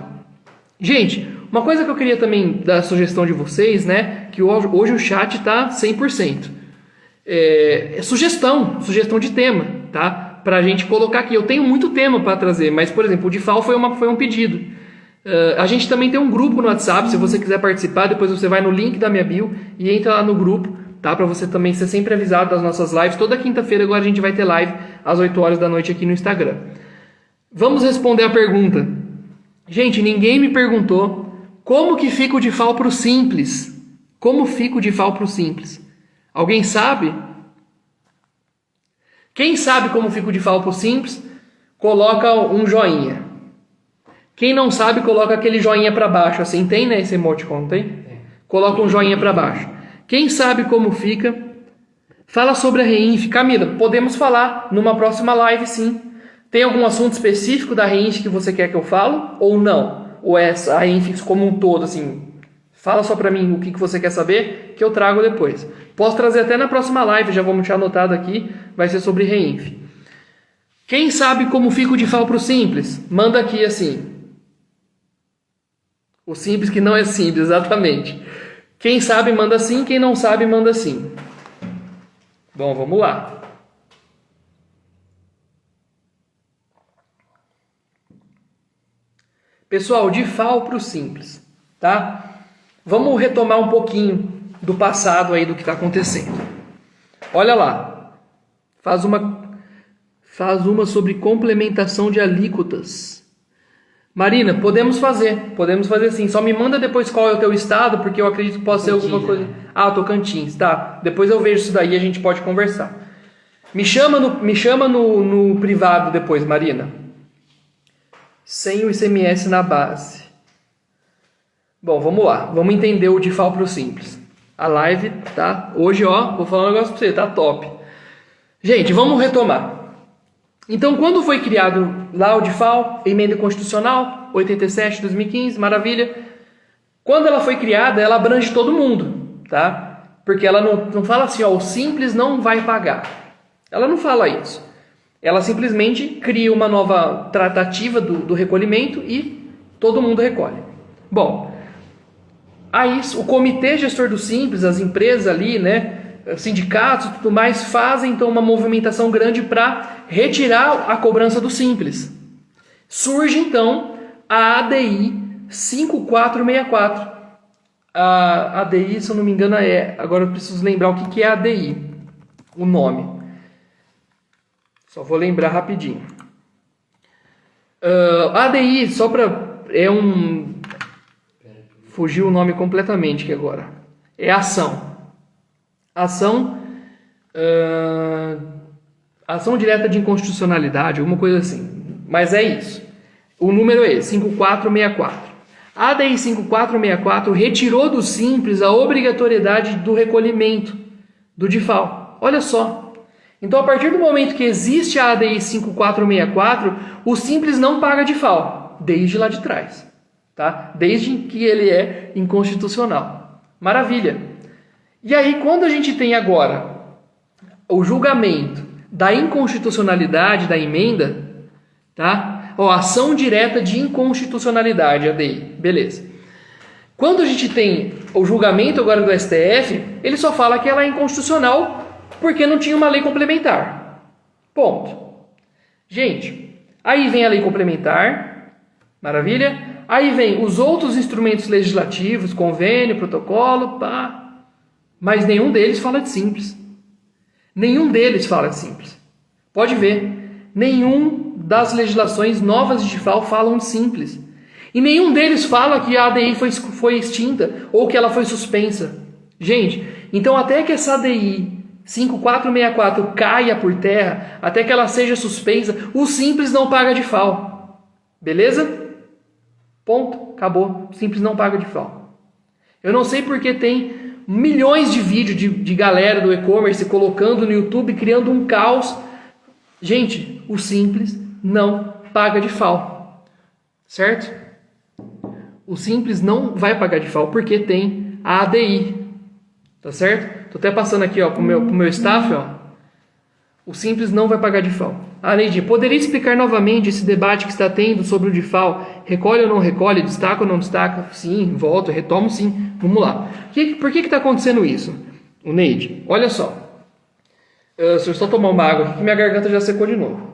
Gente, uma coisa que eu queria também dar a sugestão de vocês, né? Que hoje o chat está 100%. É sugestão de tema, tá? Para a gente colocar aqui. Eu tenho muito tema para trazer, mas, por exemplo, o DIFAL foi um pedido. A gente também tem um grupo no WhatsApp, se você quiser participar, depois você vai no link da minha bio e entra lá no grupo, tá? Para você também ser sempre avisado das nossas lives. Toda quinta-feira agora a gente vai ter live às 8 horas da noite aqui no Instagram. Vamos responder a pergunta. Gente, ninguém me perguntou como que fica o DIFAL para o Simples. Como fica o DIFAL para o Simples? Alguém sabe? Quem sabe como fica o DIFAL para o Simples, coloca um joinha. Quem não sabe, coloca aquele joinha para baixo. Assim, tem, né, esse emoticon, tem? Coloca um joinha para baixo. Quem sabe como fica, fala sobre a REINF. Camila, podemos falar numa próxima live, sim. Tem algum assunto específico da REINF que você quer que eu falo? Ou não? Ou é a REINF como um todo, assim? Fala só para mim o que você quer saber, que eu trago depois. Posso trazer até na próxima live, já vamos deixar anotado aqui, vai ser sobre REINF. Quem sabe como fica o DIFAL para o Simples? Manda aqui assim. O Simples que não é simples, exatamente. Quem sabe, manda sim. Quem não sabe, manda sim. Bom, vamos lá. Pessoal, DIFAL para o Simples, tá? Vamos retomar um pouquinho do passado aí do que está acontecendo. Olha lá. Faz uma sobre complementação de alíquotas. Marina, podemos fazer sim. Só me manda depois qual é o teu estado, porque eu acredito que possa ser alguma coisa. Tocantins, tá. Depois eu vejo isso daí e a gente pode conversar. Me chama no privado depois, Marina. Sem o ICMS na base. Bom, vamos lá. Vamos entender o DIFAL para o Simples. A live tá... Hoje, vou falar um negócio para você, tá top. Gente, vamos retomar. Então, quando foi criado lá o DIFAL, emenda constitucional, 87, 2015, maravilha. Quando ela foi criada, ela abrange todo mundo, tá? Porque ela não fala assim, o Simples não vai pagar. Ela não fala isso. Ela simplesmente cria uma nova tratativa do recolhimento e todo mundo recolhe. Bom, Aí o comitê gestor do Simples, as empresas ali, né, sindicatos e tudo mais, fazem então uma movimentação grande para retirar a cobrança do Simples. Surge então a ADI 5464. A ADI, se eu não me engano, agora eu preciso lembrar o que é a ADI, o nome. Só vou lembrar rapidinho. A ADI, só para... Fugiu o nome completamente aqui agora. É ação. Ação direta de inconstitucionalidade, alguma coisa assim. Mas é isso. O número é esse, 5464. A ADI 5464 retirou do Simples a obrigatoriedade do recolhimento do DIFAL. Olha só. Então, a partir do momento que existe a ADI 5464, o Simples não paga DIFAL, desde lá de trás. Tá? Desde que ele é inconstitucional. Maravilha. E aí, quando a gente tem agora o julgamento da inconstitucionalidade da emenda, tá? Ação direta de inconstitucionalidade, ADI. Beleza. Quando a gente tem o julgamento agora do STF, ele só fala que ela é inconstitucional porque não tinha uma lei complementar. Ponto. Gente, aí vem a lei complementar. Maravilha. Aí vem os outros instrumentos legislativos, convênio, protocolo, pá. Mas nenhum deles fala de Simples. Nenhum deles fala de Simples. Pode ver. Nenhum das legislações novas de DIFAL falam de Simples. E nenhum deles fala que a ADI foi extinta ou que ela foi suspensa. Gente, então até que essa ADI 5464 caia por terra, até que ela seja suspensa, o Simples não paga DIFAL. Beleza? Ponto. Acabou. O Simples não paga DIFAL. Eu não sei porque tem milhões de vídeos de galera do e-commerce colocando no YouTube, criando um caos. Gente, o Simples não paga DIFAL. Certo? O Simples não vai pagar DIFAL porque tem a ADI. Tá certo? Tô até passando aqui, ó, pro meu staff, ó. O Simples não vai pagar DIFAL. Neide, poderia explicar novamente esse debate que está tendo sobre o DIFAL? Recolhe ou não recolhe? Destaca ou não destaca? Sim, volto, retomo sim. Vamos lá. Por que está acontecendo isso? O Neide, olha só. Se eu só tomar uma água aqui, que minha garganta já secou de novo.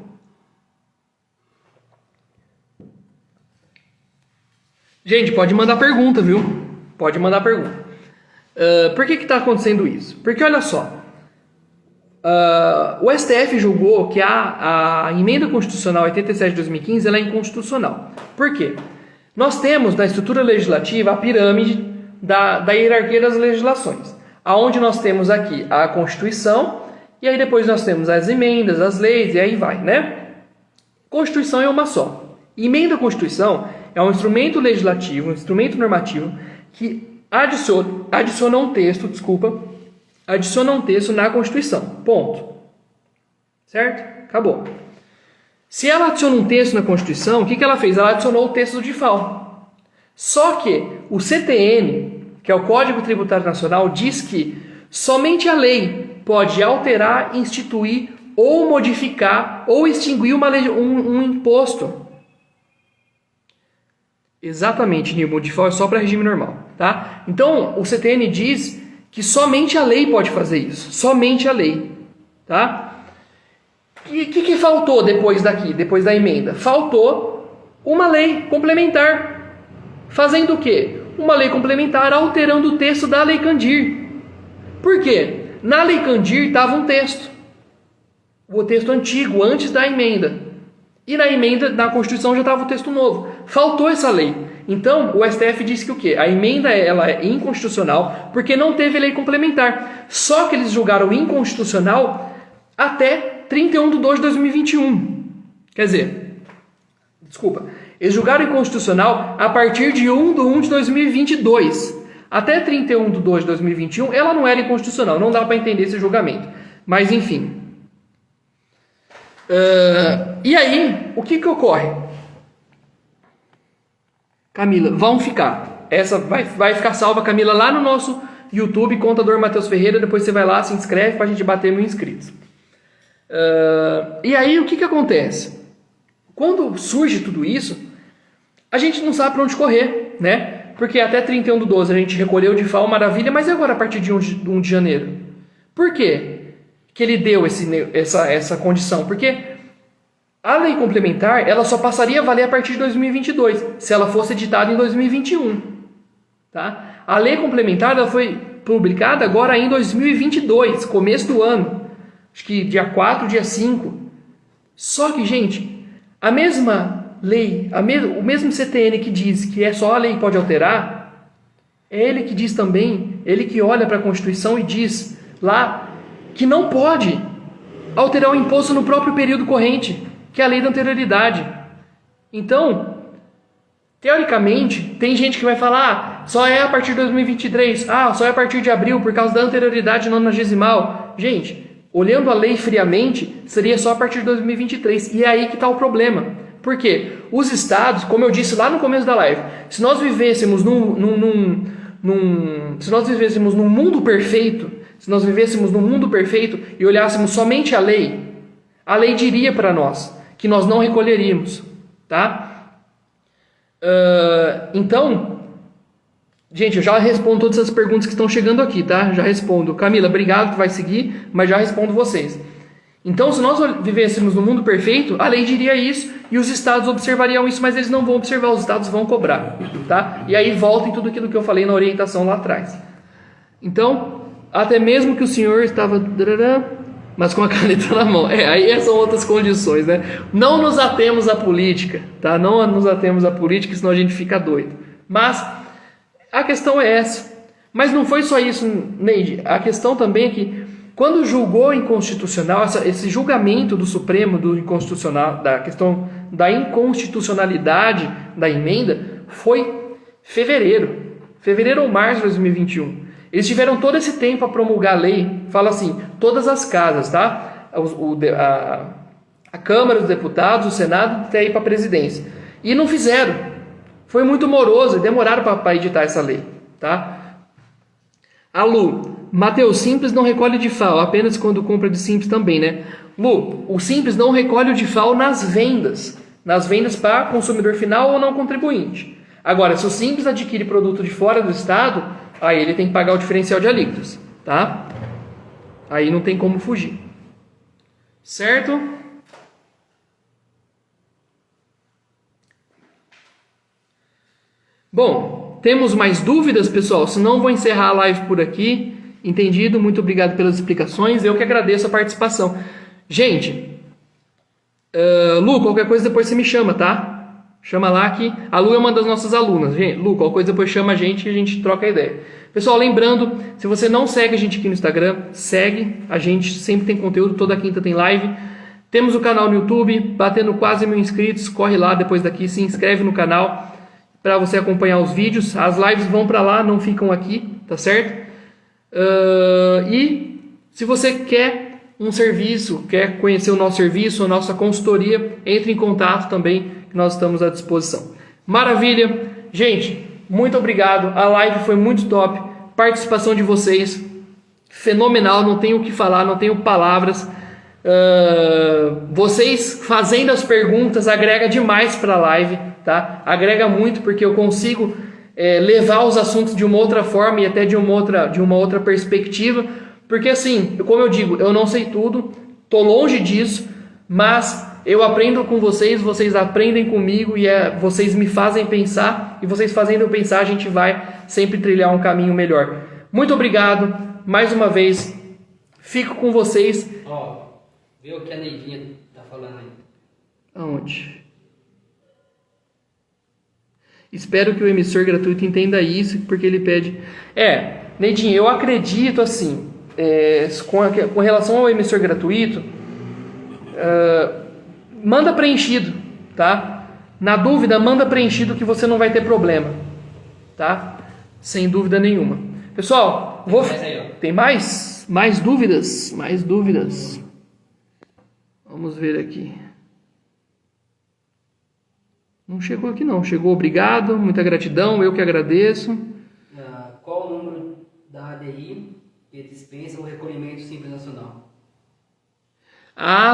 Gente, pode mandar pergunta, viu? Pode mandar pergunta. Por que está acontecendo isso? Porque olha só. O STF julgou que a emenda constitucional 87 de 2015 ela é inconstitucional. Por quê? Nós temos na estrutura legislativa a pirâmide da hierarquia das legislações, aonde nós temos aqui a Constituição e aí depois nós temos as emendas, as leis e aí vai, né? Constituição é uma só. Emenda à Constituição é um instrumento legislativo, um instrumento normativo que adiciona um texto, adiciona um texto na Constituição. Ponto. Certo? Acabou. Se ela adiciona um texto na Constituição, o que ela fez? Ela adicionou o texto do DIFAL. Só que o CTN, que é o Código Tributário Nacional, diz que somente a lei pode alterar, instituir ou modificar ou extinguir um imposto. Exatamente, Nilmo. O DIFAL é só para regime normal. Tá? Então, o CTN diz que somente a lei pode fazer isso. Somente a lei. Tá? O que faltou depois da emenda? Faltou uma lei complementar. Fazendo o quê? Uma lei complementar alterando o texto da Lei Candir. Por quê? Na Lei Candir estava um texto. O texto antigo, antes da emenda. E na emenda, na Constituição, já estava o texto novo. Faltou essa lei. Então, o STF disse que o quê? A emenda ela é inconstitucional porque não teve lei complementar. Só que eles julgaram inconstitucional até 31/2 de 2021. Quer dizer, eles julgaram inconstitucional a partir de 1/1 de 2022. Até 31/2 de 2021, ela não era inconstitucional. Não dá para entender esse julgamento. Mas, enfim. E aí, o que ocorre? Camila, vão ficar. Essa vai ficar salva, Camila, lá no nosso YouTube, Contador Matheus Ferreira. Depois você vai lá, se inscreve para a gente bater 1000 inscritos. E aí, o que acontece? Quando surge tudo isso, a gente não sabe para onde correr, né? Porque até 31/12 a gente recolheu de FAO, maravilha, mas e agora a partir de 1 de janeiro? Por quê que ele deu essa condição? Porque a lei complementar, ela só passaria a valer a partir de 2022, se ela fosse editada em 2021. Tá? A lei complementar ela foi publicada agora em 2022, começo do ano. Acho que dia 4, dia 5. Só que, gente, a mesma lei, o mesmo CTN que diz que é só a lei que pode alterar, é ele que diz também, ele que olha para a Constituição e diz lá que não pode alterar o imposto no próprio período corrente, que é a lei da anterioridade. Então, teoricamente, tem gente que vai falar, só é a partir de 2023, só é a partir de abril, por causa da anterioridade nonagesimal. Gente, olhando a lei friamente, seria só a partir de 2023, e é aí que está o problema. Por quê? Os estados, como eu disse lá no começo da live, se nós vivêssemos num mundo perfeito, e olhássemos somente a lei diria para nós que nós não recolheríamos, tá? Então, gente, eu já respondo todas as perguntas que estão chegando aqui, tá? Já respondo. Camila, obrigado, tu vai seguir, mas já respondo vocês. Então, se nós vivêssemos no mundo perfeito, a lei diria isso e os estados observariam isso, mas eles não vão observar, os estados vão cobrar, tá? E aí volta em tudo aquilo que eu falei na orientação lá atrás. Então, até mesmo que o senhor estava... mas com a caneta na mão. Aí são outras condições, né? Não nos atemos à política, tá? Não nos atemos à política, senão a gente fica doido. Mas a questão é essa. Mas não foi só isso, Neide. A questão também é que quando julgou inconstitucional, esse julgamento do Supremo do inconstitucional, da questão da inconstitucionalidade da emenda, foi fevereiro ou março de 2021. Eles tiveram todo esse tempo a promulgar a lei, fala assim, todas as casas, tá? A Câmara dos Deputados, o Senado, até ir para a presidência. E não fizeram. Foi muito moroso, demoraram para editar essa lei, tá? A Lu, Mateus, Simples não recolhe de FAO, apenas quando compra de Simples também, né? Lu, o Simples não recolhe o de FAO nas vendas para consumidor final ou não contribuinte. Agora, se o Simples adquire produto de fora do estado, aí ele tem que pagar o diferencial de alíquotas, tá? Aí não tem como fugir. Certo? Bom, temos mais dúvidas, pessoal? Senão vou encerrar a live por aqui. Entendido? Muito obrigado pelas explicações. Eu que agradeço a participação. Gente, Lu, qualquer coisa depois você me chama, tá? Chama lá que a Lu é uma das nossas alunas. Gente, Lu, qualquer coisa depois chama a gente e a gente troca a ideia. Pessoal, lembrando, se você não segue a gente aqui no Instagram, segue. A gente sempre tem conteúdo, toda quinta tem live. Temos o canal no YouTube, batendo quase 1000 inscritos. Corre lá depois daqui, se inscreve no canal para você acompanhar os vídeos. As lives vão para lá, não ficam aqui, tá certo? E se você quer um serviço, quer conhecer o nosso serviço, a nossa consultoria, entre em contato também, que nós estamos à disposição. Maravilha! Gente, muito obrigado, a live foi muito top, participação de vocês, fenomenal, não tenho o que falar, não tenho palavras. Vocês fazendo as perguntas agrega demais para a live, tá? Agrega muito porque eu consigo levar os assuntos de uma outra forma e até de uma outra perspectiva, porque assim, como eu digo, eu não sei tudo, tô longe disso, mas eu aprendo com vocês, vocês aprendem comigo e vocês me fazem pensar, e vocês fazendo eu pensar, a gente vai sempre trilhar um caminho melhor. Muito obrigado, mais uma vez, fico com vocês. Vê o que a Neidinha tá falando aí. Aonde? Espero que o emissor gratuito entenda isso, porque ele pede... Neidinha, eu acredito assim, com relação ao emissor gratuito, manda preenchido, tá? Na dúvida, manda preenchido que você não vai ter problema, tá? Sem dúvida nenhuma. Pessoal, tem mais? Mais dúvidas? Mais dúvidas? Vamos ver aqui. Não chegou aqui não. Chegou, obrigado, muita gratidão, eu que agradeço. Qual o número da ADI que dispensa o recolhimento simples nacional?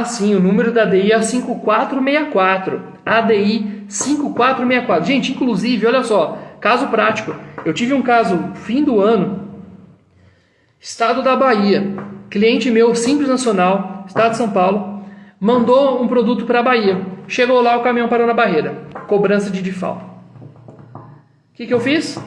Sim, o número da ADI é 5464. ADI 5464. Gente, inclusive, olha só, caso prático. Eu tive um caso, fim do ano, estado da Bahia, cliente meu, Simples Nacional, estado de São Paulo, mandou um produto para a Bahia. Chegou lá, o caminhão parou na barreira, cobrança de DIFAL. O que eu fiz?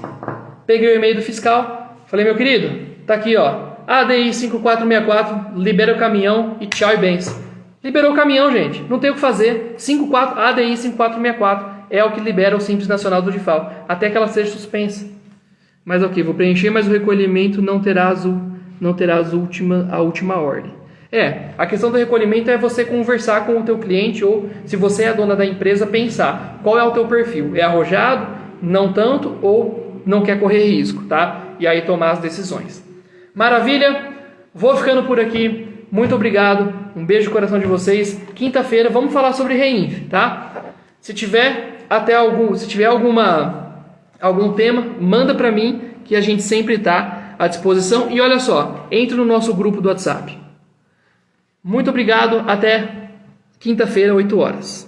Peguei o e-mail do fiscal, falei, meu querido, tá aqui, ó, ADI 5464, libera o caminhão e tchau e bens. Liberou o caminhão, gente, não tem o que fazer. ADI 5464 é o que libera o Simples Nacional do DIFAL, até que ela seja suspensa. Mas ok, vou preencher, mas o recolhimento não terá a última ordem. A questão do recolhimento é você conversar com o teu cliente, ou se você é a dona da empresa, pensar qual é o teu perfil. É arrojado, não tanto, ou não quer correr risco, tá? E aí tomar as decisões. Maravilha? Vou ficando por aqui. Muito obrigado. Um beijo no coração de vocês. Quinta-feira vamos falar sobre Reinf, tá? Se tiver algum tema, manda para mim que a gente sempre está à disposição. E olha só, entre no nosso grupo do WhatsApp. Muito obrigado. Até quinta-feira, 8 horas.